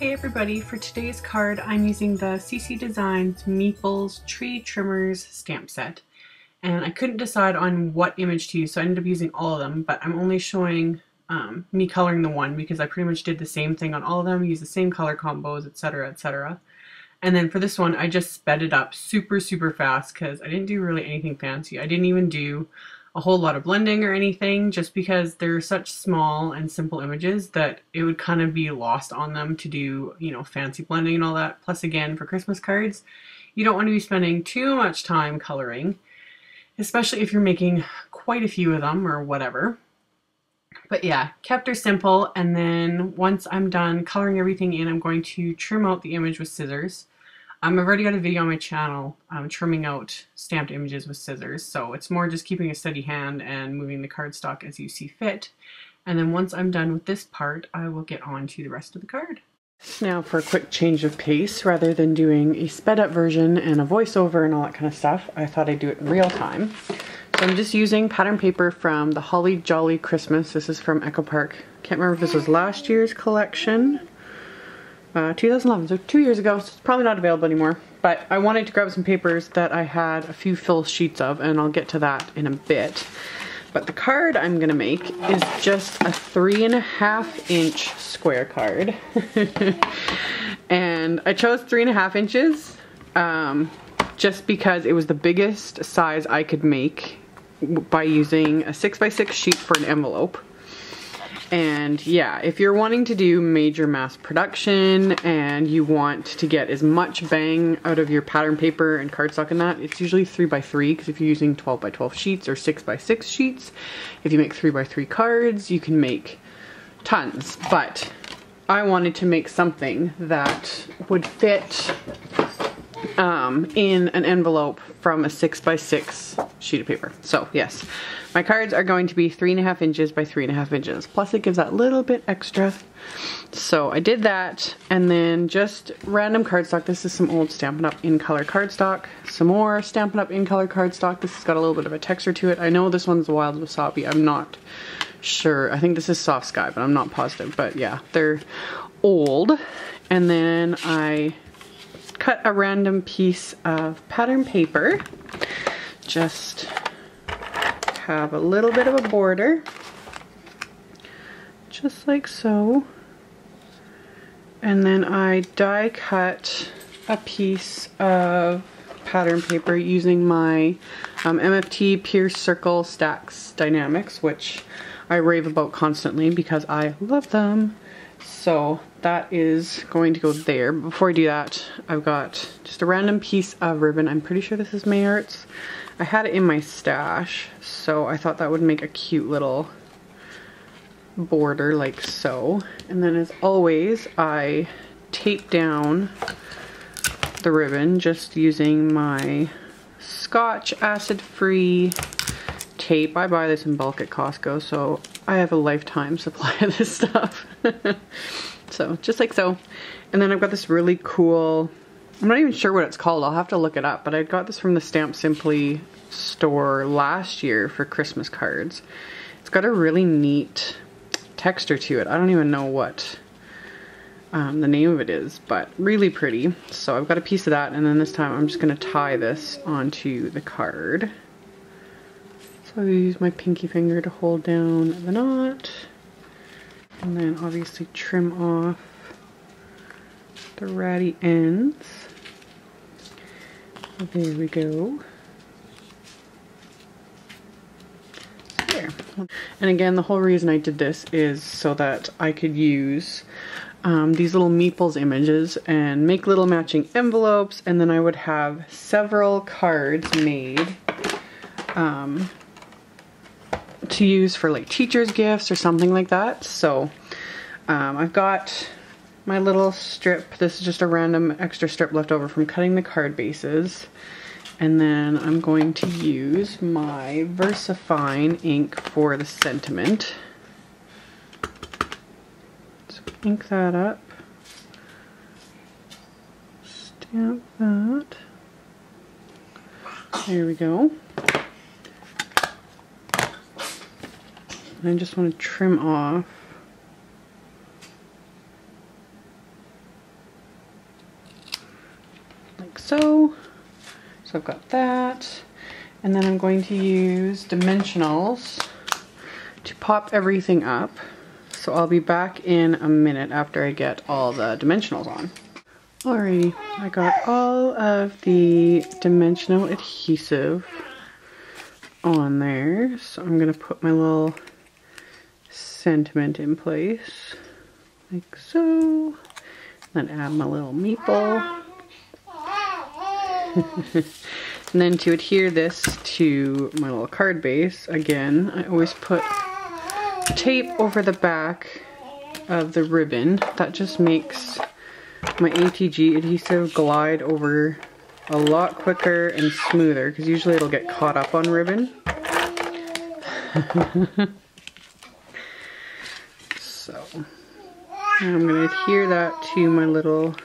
Hey everybody, for today's card I'm using the CC Designs Meeples Tree Trimmers stamp set, and I couldn't decide on what image to use, so I ended up using all of them, but I'm only showing me coloring the one because I pretty much did the same thing on all of them, used the same color combos, etc, etc. And then for this one I just sped it up super fast because I didn't do really anything fancy. I didn't even do a whole lot of blending or anything, just because they're such small and simple images that it would kind of be lost on them to do, you know, fancy blending and all that. Plus again, for Christmas cards, you don't want to be spending too much time coloring, especially if you're making quite a few of them or whatever. But yeah, kept her simple, and then once I'm done coloring everything in, I'm going to trim out the image with scissors. I've already got a video on my channel trimming out stamped images with scissors, so it's more just keeping a steady hand and moving the cardstock as you see fit. And then once I'm done with this part, I will get on to the rest of the card. Now for a quick change of pace, rather than doing a sped up version and a voiceover and all that kind of stuff, I thought I'd do it in real time. So I'm just using pattern paper from the Holly Jolly Christmas. This is from Echo Park. Can't remember if this was last year's collection. 2011, so 2 years ago, so it's probably not available anymore. But I wanted to grab some papers that I had a few fill sheets of, and I'll get to that in a bit. But the card I'm gonna make is just a 3.5 inch square card. And I chose 3.5 inches just because it was the biggest size I could make by using a 6x6 sheet for an envelope. And yeah, if you're wanting to do major mass production and you want to get as much bang out of your pattern paper and cardstock and that, it's usually 3x3, because if you're using 12x12 sheets or 6x6 sheets, if you make 3x3 cards, you can make tons. But I wanted to make something that would fit in an envelope from a 6x6 sheet of paper. So yes, my cards are going to be 3.5 inches by 3.5 inches. Plus it gives that little bit extra. So I did that, and then just random cardstock. This is some old Stampin' Up! In Color cardstock. Some more Stampin' Up! In Color cardstock. This has got a little bit of a texture to it. I know this one's Wild Wasabi. I'm not sure. I think this is Soft Sky, but I'm not positive. But yeah, they're old. And then I cut a random piece of pattern paper. Just have a little bit of a border, just like so. And then I die cut a piece of pattern paper using my MFT Pierce Circle Stacks Dynamics, which I rave about constantly because I love them. So that is going to go there. But before I do that, I've got just a random piece of ribbon. I'm pretty sure this is AmyR's. I had it in my stash, so I thought that would make a cute little border like so. And then as always, I tape down the ribbon just using my Scotch acid-free tape. I buy this in bulk at Costco, so I have a lifetime supply of this stuff. So just like so. And then I've got this really cool, I'm not even sure what it's called, I'll have to look it up, but I got this from the Stamp Simply store last year for Christmas cards. It's got a really neat texture to it. I don't even know what the name of it is, but really pretty. So I've got a piece of that, and then this time I'm just going to tie this onto the card. So I use my pinky finger to hold down the knot, and then obviously trim off the ratty ends. There we go. There. And again, the whole reason I did this is so that I could use these little meeples images and make little matching envelopes, and then I would have several cards made to use for like teacher's gifts or something like that. So I've got my little strip. This is just a random extra strip left over from cutting the card bases. And then I'm going to use my VersaFine ink for the sentiment. So ink that up. Stamp that. There we go. I just want to trim off so. So I've got that. And then I'm going to use dimensionals to pop everything up. So I'll be back in a minute after I get all the dimensionals on. Alrighty, I got all of the dimensional adhesive on there. So I'm gonna put my little sentiment in place, like so. Then add my little meeple. And then to adhere this to my little card base, again, I always put tape over the back of the ribbon. That just makes my ATG adhesive glide over a lot quicker and smoother, because usually it'll get caught up on ribbon. So I'm going to adhere that to my little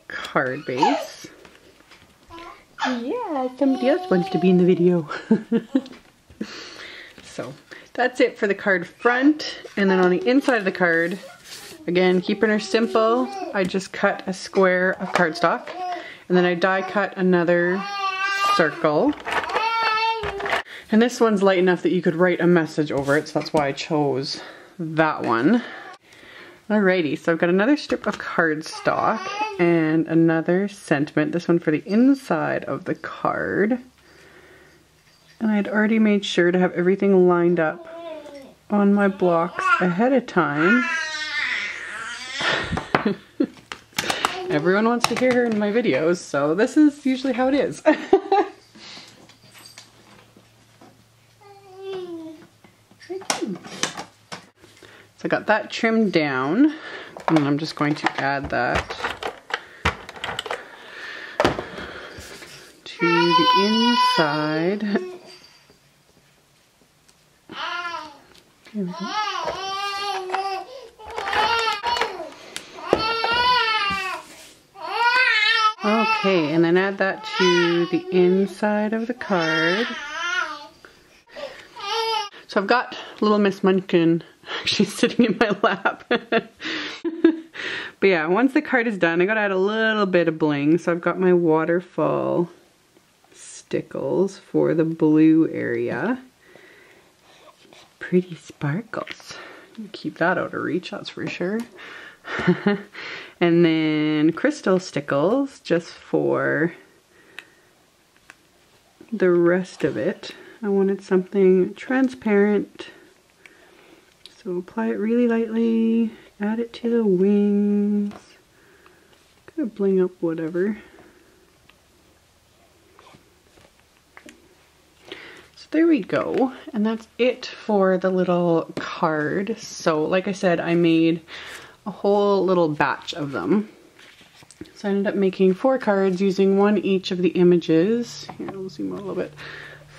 card base. Yeah, somebody else wants to be in the video. So that's it for the card front. And then on the inside of the card, again, keeping her simple, I just cut a square of cardstock, and then I die cut another circle. And this one's light enough that you could write a message over it, so that's why I chose that one. Alrighty, so I've got another strip of cardstock and another sentiment, this one for the inside of the card. And I'd already made sure to have everything lined up on my blocks ahead of time. Everyone wants to hear her in my videos, so this is usually how it is. So I got that trimmed down, and I'm just going to add that to the inside. There we go. Okay, and then add that to the inside of the card. So I've got little Miss Munchkin actually sitting in my lap. But yeah, once the card is done, I gotta add a little bit of bling. So I've got my waterfall stickles for the blue area. Pretty sparkles. Keep that out of reach, that's for sure. And then crystal stickles just for the rest of it. I wanted something transparent. So apply it really lightly, add it to the wings, kind of bling up whatever. So there we go, and that's it for the little card. So like I said, I made a whole little batch of them. So I ended up making 4 cards using one each of the images. Here, I'll zoom out a little bit.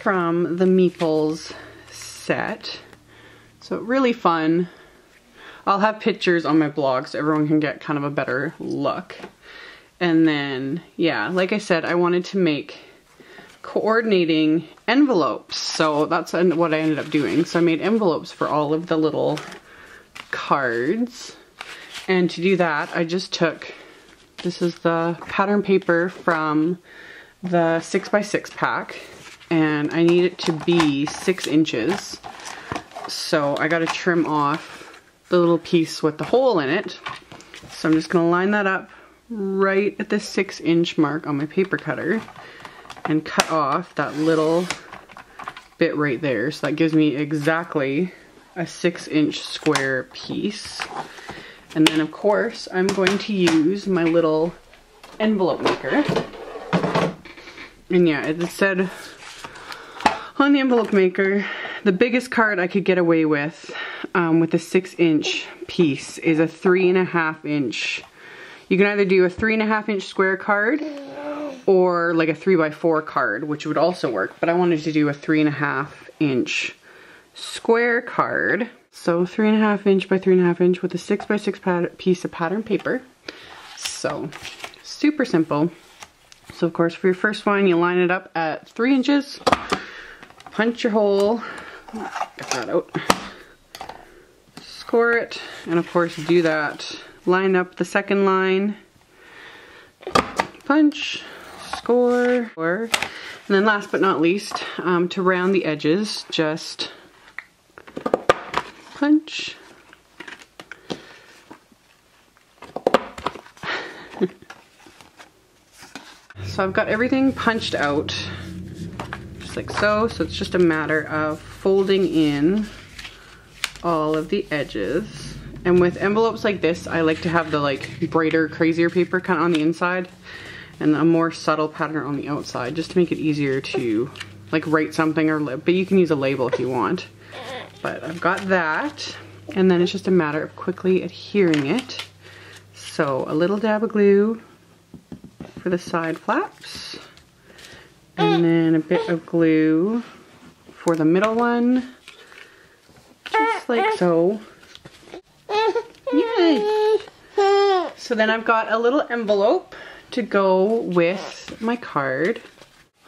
From the Meeples set. So really fun. I'll have pictures on my blog so everyone can get kind of a better look. And then, yeah, like I said, I wanted to make coordinating envelopes. So that's what I ended up doing. So I made envelopes for all of the little cards. And to do that, I just took, this is the pattern paper from the 6x6 pack. And I need it to be 6 inches. So I gotta trim off the little piece with the hole in it. So I'm just gonna line that up right at the 6-inch mark on my paper cutter and cut off that little bit right there. So that gives me exactly a 6-inch square piece. And then of course I'm going to use my little envelope maker. And yeah, it said on the envelope maker, the biggest card I could get away with a 6-inch piece is a 3.5 inch. You can either do a 3.5 inch square card or like a 3x4 card, which would also work, but I wanted to do a 3.5 inch square card. So 3.5 inch by 3.5 inch with a 6x6 piece of pattern paper. So super simple. So of course for your first one, you line it up at 3 inches. Punch your hole, get that out, score it, and of course do that. Line up the second line, punch, score, and then last but not least, to round the edges, just punch. So I've got everything punched out, just like so. So it's just a matter of folding in all of the edges. And with envelopes like this, I like to have the like brighter, crazier paper kind of on the inside and a more subtle pattern on the outside, just to make it easier to like write something but you can use a label if you want. But I've got that, and then it's just a matter of quickly adhering it. So a little dab of glue for the side flaps, and then a bit of glue for the middle one, just like so. Yay! So then I've got a little envelope to go with my card.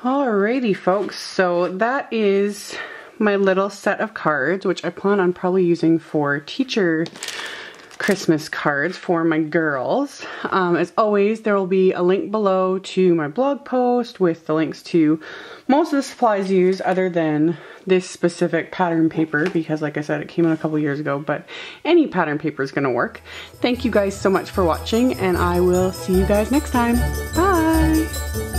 Alrighty folks, so that is my little set of cards, which I plan on probably using for teacher Christmas cards for my girls. As always, there will be a link below to my blog post with the links to most of the supplies used other than this specific pattern paper, because like I said, it came out a couple years ago, but any pattern paper is gonna work. Thank you guys so much for watching, and I will see you guys next time. Bye!